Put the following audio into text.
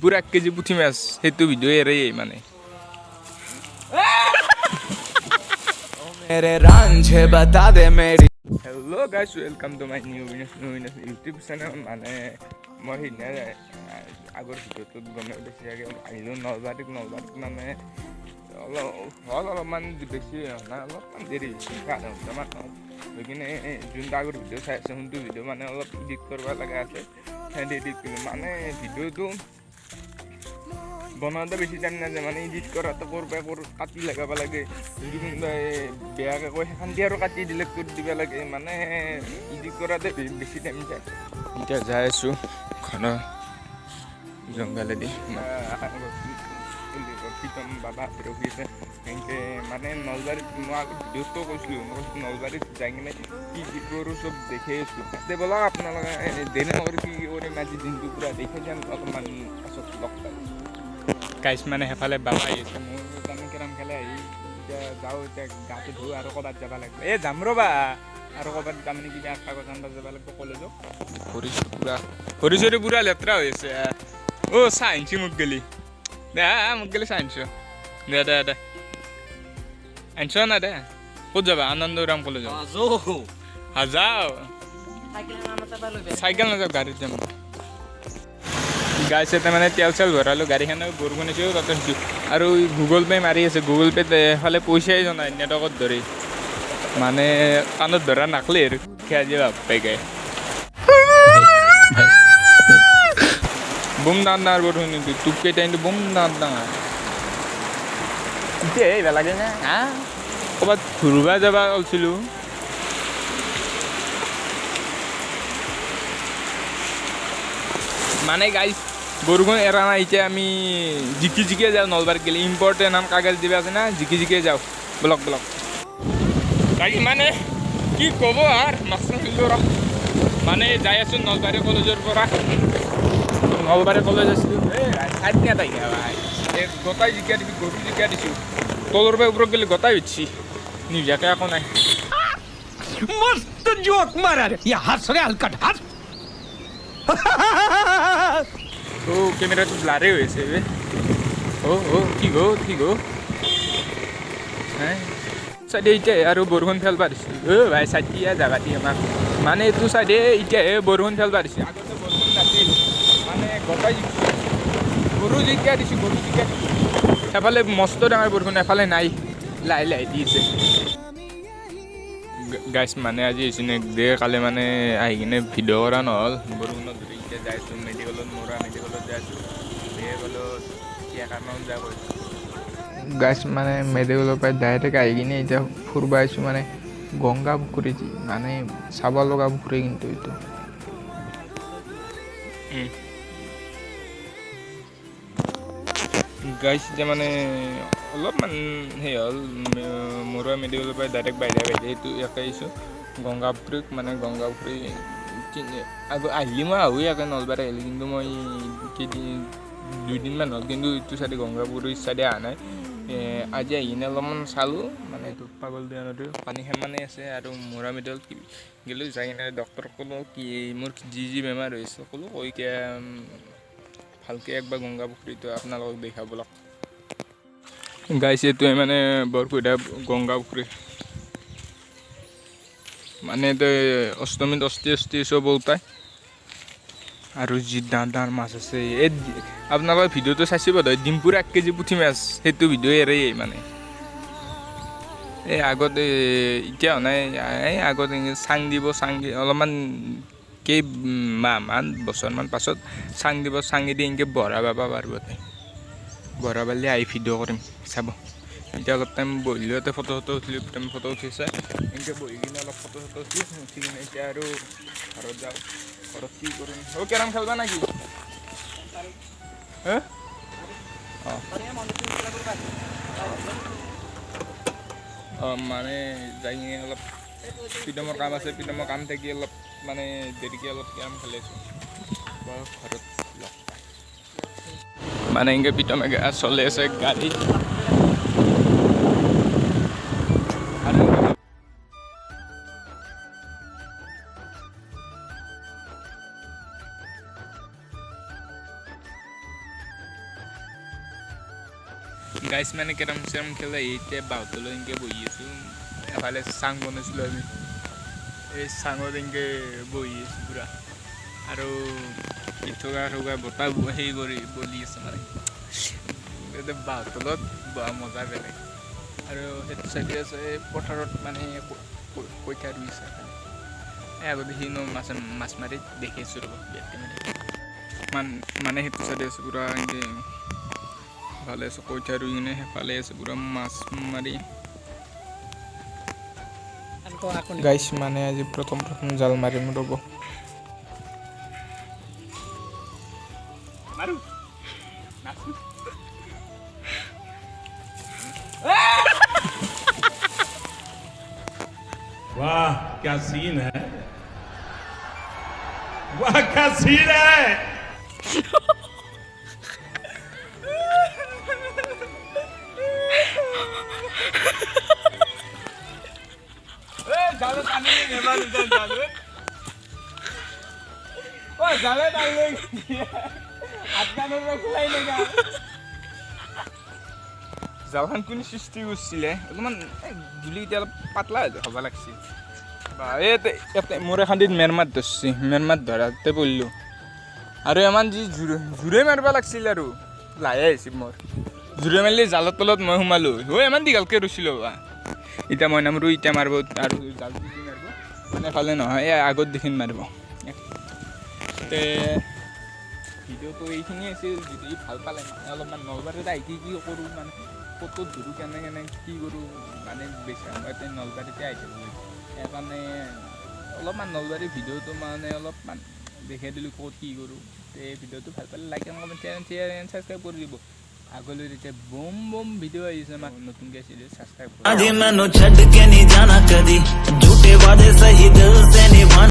পুৰা 1 কেজি পুঠি মাছ সেইটো ভিডিঅ' এৰে মানে मेरे रांझे बता दे मेरी hello guys welcome to my new YouTube channel মানে মই সিদিনা আগৰ ভিডিঅ'টোত গমে বেছিকৈ আহিলোঁ নলবাৰীত মানে অলপমান বেছি নাই অলপমান দেৰি আধা ঘণ্টামান হৈ কিনে যোনটো আগৰ ভিডিঅ' চাই আছে সেইটো ভিডিঅ' মানে অলপ এডিট কৰিব লগা আছে সেইটো এডিট কৰিলোঁ মানে ভিডিঅ'টো বনাওঁতে বেছি টাইম নাযায় মানে এডিট কৰাটো কাটি লগাব লাগে যদি কোনোবাই বেয়াকৈ কয় সেইখন দি আৰু কাটি ডিলেট কৰি দিব লাগে মানে এডিট কৰাতে বেছি টাইম যায় এতিয়া যাই আছোঁ ঘন জংঘলেদি প্ৰীতম বাবা ৰখি আছে এনেকৈ মানে নলবাৰীত মই আগত ভিডিঅ'টো কৈছিলোঁ নলবাৰীত যাই কিনে কি কি কৰোঁ চব দেখি আছোঁ তাতে ব'লক আপোনালোকে দেৰি নকৰি কি কৰিম আজি দিনটো পূৰা দেখি যাম অলপমান পাছত লগ পাম গাইছ মানে সেইফালে বাবা আহি আছে মোৰ তাৰমানে কেৰম খেলে আহি এতিয়া যাওঁ এতিয়া গাটো ধুই আৰু ক'ৰবাত যাব লাগিব এই যাম ৰ'বা আৰু ক'ৰবাত তাৰমানে কিবা কাগজ আনবা যাব লাগিব কলেজত ভৰি চৰি পূৰা লেতেৰা হৈ আছে অ' চাহ আনিছোঁ মোক গেলি দে মোক গেলি চাহ আনিছোঁ দে আনিছ না দে ক'ত যাবা আনন্দৰাম কলেজত যাওঁ চাইকেল নাযাওঁ গাড়ীত যাম গাইছে তাৰমানে তেল চেল ভৰালোঁ গাড়ীখনে বৰষুণ আছেও তাতে আৰু গুগল পে' মাৰি আছে গুগল পে'ত এফালে পইচাই জনাই নেটৱৰ্কত ধৰি মানে কাণত ধৰা নাখলে আৰু খেয়া যে ভাপাই গায় বুম ডাঙৰ বৰষুণ নিদিওঁ টোপ কেইটা কিন্তু বুম ডাঙৰ এতিয়া আহিব লাগে নে হা ক'ৰবাত ঘূৰিব যাব ওলছিলোঁ মানে গাইছ বৰষুণ এৰা নাই এতিয়া আমি জিকি যাওঁ নলবাৰীত গ'লে ইম্পৰ্টেণ্ট নাম কাগজ দিবা আছে না জিকি যাওঁ ব্লক গাইছ মানে কি ক'ব আৰু মাছ ৰ মানে যাই আছোঁ নলবাৰী কলেজৰ পৰা নলবাৰী কলেজ আছিলোঁ গোটাই জিকিয়া দিবি গৰু জিকিয়া দিছোঁ তলৰ পৰা ওপৰত গ'লে গোটাই উঠছি নিজাকৈ একো নাই मस्त जोक मारा रे ये हंस रे हलकट हंस কেমেৰাটো ব্লাৰে হৈ আছে কি গো চাইডে এতিয়া আৰু বৰষুণ ফেলবা দিছে ভাই চাইডে জাগা দি আমাক মানে এইটো চাইডে এতিয়াহে বৰষুণ ফেলবা দিছে আগতে বৰষুণ নাছিল মানে গোটাই গৰু জিকিয়া দিছোঁ এফালে মস্ত ডাঙৰ বৰষুণ এফালে নাই লাহে দি আছে গাইছ মানে আজি হৈছিলে দে কালি মানে আহি কিনে ভিডিঅ' কৰা নহ'ল বৰষুণত ধৰি এতিয়া যাই আছোঁ মেডিকেলত যাই আছোঁ গাইছ মানে মেডিকেলৰ পৰা ডাইৰেক্ট আহি কিনে এতিয়া ফুৰিব আহিছোঁ মানে গংগা পুখুৰী মানে চাব লগা পুখুৰী কিন্তু এইটো গাইছ এতিয়া মানে অলপমান সেই হ'ল মৰুৱা মেডিকেলৰ পৰা ডাইৰেক্ট বাহিৰে এইটো ইয়াকে আহিছোঁ গংগা পুখুৰীত মানে গংগা পুখুৰী আহিলে মই আহোঁ ইয়াকে নলবাৰী আহিলে কিন্তু মই দুদিনমান হ'ল কিন্তু এইটো চাইডে গংগা পুখুৰীৰ চাইডে অহা নাই আজি আহি কিনে অলপমান চালোঁ মানে এইটো পাগল দিয়ানটো পানী সিমানেই আছে আৰু মৰুৱা মেডিকেলত গ'লোঁ যাই কিনে ডক্টৰক ক'লোঁ কি মোৰ যি বেমাৰ হৈছে ক'লোঁ কৈ এতিয়া ভালকৈ একবাৰ গংগা পুখুৰীটো আপোনালোকক দেখাব লগ গাইছে এইটোৱে মানে বৰপুৰা গংগা পুখুৰী মানে এইটো অষ্টমীত অষ্টি চব উঠাই আৰু যি ডাঙৰ মাছ আছে এই আপোনালোকে ভিডিঅ'টো চাইছে বোধ হয় ডিম্পুৰ 1 কেজি পুঠি মাছ সেইটো ভিডিঅ' এৰে মানে এই আগত এতিয়া নাই এই আগত চাং দিব অলপমান কেইমাহমান বছৰমান পাছত চাং দিব চাঙেদি এনেকৈ বৰা পাবা পাৰিব বৰা পালে আহি ভিডিঅ' কৰিম চাব এতিয়া অলপ টাইম বহিলোঁ ইয়াতে ফটো উঠিলোঁ ফটো উঠিছে এনেকৈ বহি কিনে অলপ ফটো উঠি কিনে এতিয়া আৰু ঘৰত যাওঁ ঘৰত কি কৰিম কেৰম খেলবা নেকি মানে যাই কিনে অলপ প্ৰীতমৰ কাম আছে প্ৰীতমৰ কাম থাকি অলপ মানে দেৰিকৈ অলপ কেৰম খেলি আছোঁ ঘৰত মানে এনেকৈ প্ৰীতমে চলি আছে গাড়ী গাইছ মানে কেৰম চেৰম খেলে এতিয়া বাহঁতলৈ এনেকৈ বহি আছোঁ এফালে চাং বনাইছিলোঁ আমি এই চাঙত এনেকৈ বহি আছোঁ পূৰা আৰু ইথকা থকা বতাহ হেৰি কৰি বলি আছে মানে এতিয়া বাহঁতলত বহা মজা বেলেগ আৰু সেইটো চাইডে আছে পথাৰত মানে কঠীয়া ৰুইছে আগতে সি মাছ মাৰি দেখিছোঁ ৰ'ব মানে সেইটো চাইডে আছে পূৰা এনেকৈ ভালে আছে কঠীয়া ৰুই কিনে সেইফালে আছে পূৰা মাছ মাৰি গাইছ মানে আজি প্ৰথম জাল মাৰিম ৰ'ব वाह क्या सीन है वाह क्या सीन है জালখন কোনে সৃষ্টি কৰিছিলে অলপমান গুলি এতিয়া অলপ পাতলা হ'ব লাগিছিল বা ইয়াতে মোৰ এখান মেৰমাত ধৰিছে মেৰমাত ধৰাতে পৰিলোঁ আৰু ইমান যি জোৰে মাৰিব লাগিছিল আৰু লাহে আহিছে মোৰ জোৰে মাৰিলে জালৰ তলত মই সোমালোঁ ইমান দীঘলকৈ ৰুইছিলোঁ বা এতিয়া মই নামৰো এতিয়া মাৰিব আৰু জালটো দি মাৰিব মানে ফালে নহয় এই আগত দেখিন মাৰিব ভিডিঅ'টো এইখিনিয়ে আছিল যদি ভাল পালে মানে অলপমান নলবাৰীত আহি কি কৰোঁ মানে ক'ত ধৰোঁ কেনে কি কৰোঁ মানে বেছি সময়তে নলবাৰীতে আহি থাকিব সেইকাৰণে অলপমান নলবাৰীৰ ভিডিঅ'টো মানে অলপমান দেখাই দিলোঁ ক'ত কি কৰোঁ এই ভিডিঅ'টো ভাল পালে like and comment share and subscribe কৰি দিব আগলৈ এতিয়া বম ভিডিঅ' আহিছে আমাৰ নতুনকৈ ছাবস্ক্ৰাইব